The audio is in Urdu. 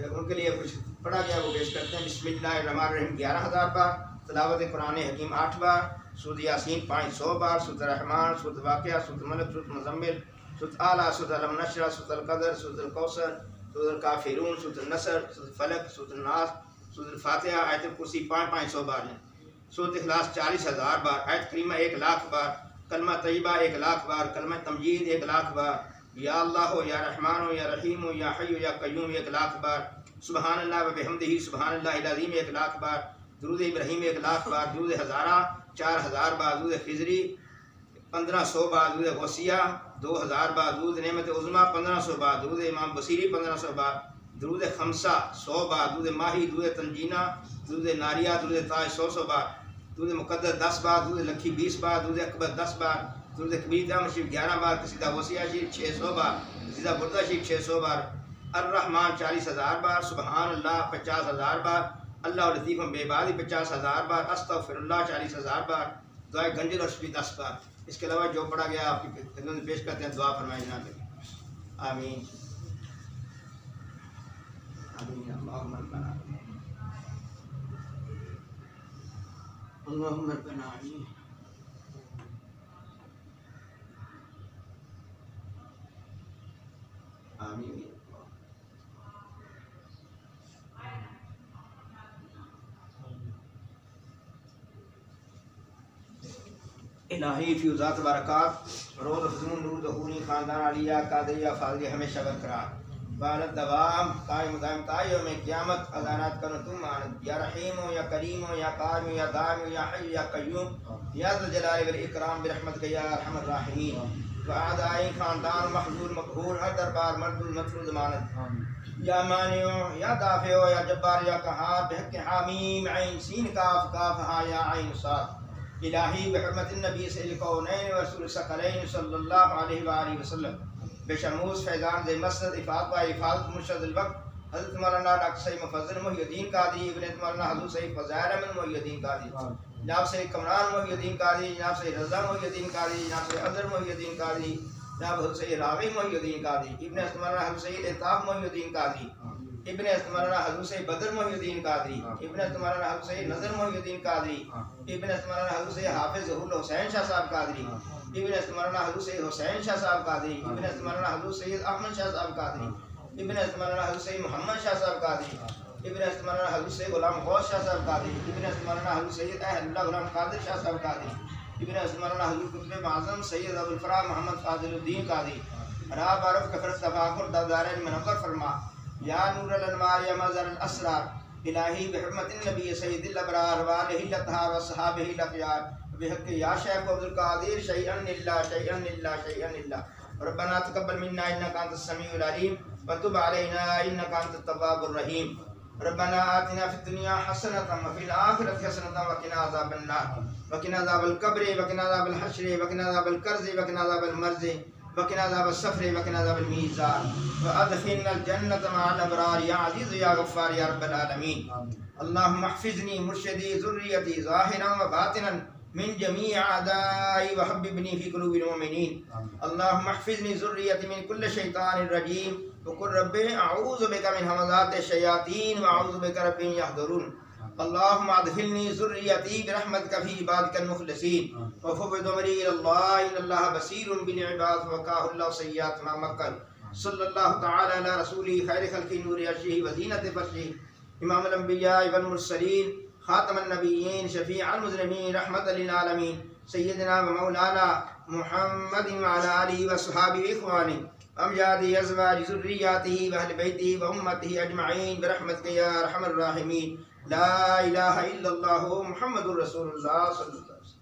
ان کے لیے کچھ پڑھا گیا وہ پیش کرتے ہیں۔ بسم اللہ الرحمن الرحیم 11,000 بار، تلاوت قرآن حکیم 8 بار، سورۃ یاسین 500 بار، سورۃ الرحمن، سورۃ واقعہ، سورۃ ملک، سورۃ مزمل، سورۃ اعلیٰ، سورۃ علم نشرہ، سورۃ القدر، سورۃ الکوثر، سورۃ الکافرون، سورۃ النصر، سورۃ الفلق، سورۃ الناس، سورۃ الفاتحہ، آیت الکرسی 500 بار ہیں، سورۃ اخلاص 40,000 بار، آیت کریمہ 1,00,000 بار، کلمہ طیبہ 1,00,000 بار، کلمہ تمجید 1,00,000 بار، یا اللہ ہو یا رحمان ہو یا رحیم ہو یا حی یا قیوم 1,00,000 بار، سبحان اللہ و بحمدہ سبحان اللہ العظیم 1,00,000 بار، درود ابراہیم 1,00,000 بار، درود ہزارہ 4,000 بار، درود خضری 1,500 بار، درود غوثیہ 2,000 بار، درود نعمت عظمیٰ 1,500 بار، درود امام بصیری 1,500 بار، درود خمسہ 100 بار، درود ماہی، درود تنجینہ، درود ناریہ، درود تاج 100 بار، درود مقدس 10 بار، درود لکھی 20 بار، درود اکبر 10 بار، درود کبیر جامع شریف 11 بار، قصیدہ وسیعہ شریف 600 بار، قصیدہ بردہ شریف 600 بار، الرحمن 40,000 بار، سبحان اللہ 50,000 بار، اللہ لطیف بعبادہ 50,000 بار، استغفر اللہ 40,000 بار، دعائے گنجل اور شفیع 10 بار۔ اس کے علاوہ جو پڑھا گیا آپ کی خدمت میں پیش کرتے ہیں، دعا فرمائیں جناب۔ آمین آمین اللہم ربنا اللہم ربنا آمین آمین۔ الہی فیوزات برکات روز افزون نور دہونی خاندان علیہ قادریہ فاضلیہ ہمیشہ برقرار بالت دوام قائم دائم تا یوم قیامت اذانات کرو تم مانت یا رحیم ہو یا کریم ہو یا قائم ہو یا دائم ہو یا حی یا قیوم یا ذو الجلال والاکرام برحمتک یا ارحم الراحمین وعدائی خاندان محضور مقبول ہر دربار مردود مطلوب ضمانت یا مانع یا دافع یا جبار یا قہار بحق حامیم عین سین کاف کاف ہا یا عین صاد الہی بحرمت النبی صلی الکونین و رسول ثقلین صلی اللہ علیہ وآلہ وسلم بشموس فیضان ذی مسجد افاق و افاق مرشد الوقت حضرت مولانا ڈاکٹر سید مفضل محی الدین قادری ابن مولانا حضرت سید فضائل من محی الدین قادری جناب سید کمران محی الدین قادری جناب سید رضا محی الدین قادری جناب سید اظہر محی الدین قادری جناب حضرت سید راغی محی الدین قادری ابن مولانا حضرت سید الطاف محی الدین قادری ابن مولانا حضرت سید بدر محی الدین قادری ابن مولانا حضرت سید نظر محی الدین قادری ابن مولانا حضرت سید حافظ ظہور حسین شاہ صاحب قادری ابن مولانا حضرت سید حسین شاہ صاحب قادری ابن مولانا حضرت سید احمد شاہ صاحب قادری ابن مولانا حضرت سید محمد شاہ صاحب قادری ابن مولانا حضرت سید غلام غوث شاہ صاحب قادری ابن مولانا حضرت سید اہل اللہ غلام قادر شاہ صاحب قادری ابن مولانا حضرت قطب اعظم سید ابو الفرا محمد فاضل الدین قادری راب عرف کثرت تفاخر دارین منور فرما یا نور الانوار یا مظہر الاسرار الہی بحرمت النبی سید الابرار والہ الاطہار واصحابہ الاخیار بحق یا شیخ عبد القادر شیئا للہ شیئا للہ شیئا للہ ربنا تقبل منا انک انت السمیع العلیم وتب علینا انک انت التواب الرحیم ربنا آتنا فی الدنیا حسنۃ وفی الآخرۃ حسنۃ وقنا عذاب النار وقنا عذاب القبر وقنا عذاب الحشر وقنا عذاب القرض وقنا عذاب المرض وقنا عذاب السفر وقنا عذاب الميزان وادخلنا الجنة مع الأبرار يا عزيز يا غفار يا رب العالمين اللهم احفظني مرشدي ذريتي ظاهرا وباطنا من جميع أعدائي وحببني في قلوب المؤمنين اللهم احفظني ذريتي من كل شيطان رجيم وقل رب أعوذ بك من همزات الشياطين وأعوذ بك رب يحضرون اللهم ادخلني ذريتي برحمتك في عبادك المخلصين وفوض امري الى الله ان الله بصير بالعباد وقاه الله سيئات ما مكر صلى الله تعالى على رسوله خير خلق نور عرشه وزينة فرشه امام الانبياء والمرسلين خاتم النبيين شفيع المذنبين رحمة للعالمين سيدنا ومولانا محمد وعلى آله وصحابه إخوانه أمجاد أزواج ذرياته وأهل بيته وأمته أجمعين برحمتك يا أرحم الراحمين لا إله إلا الله محمد رسول الله صلى الله عليه وسلم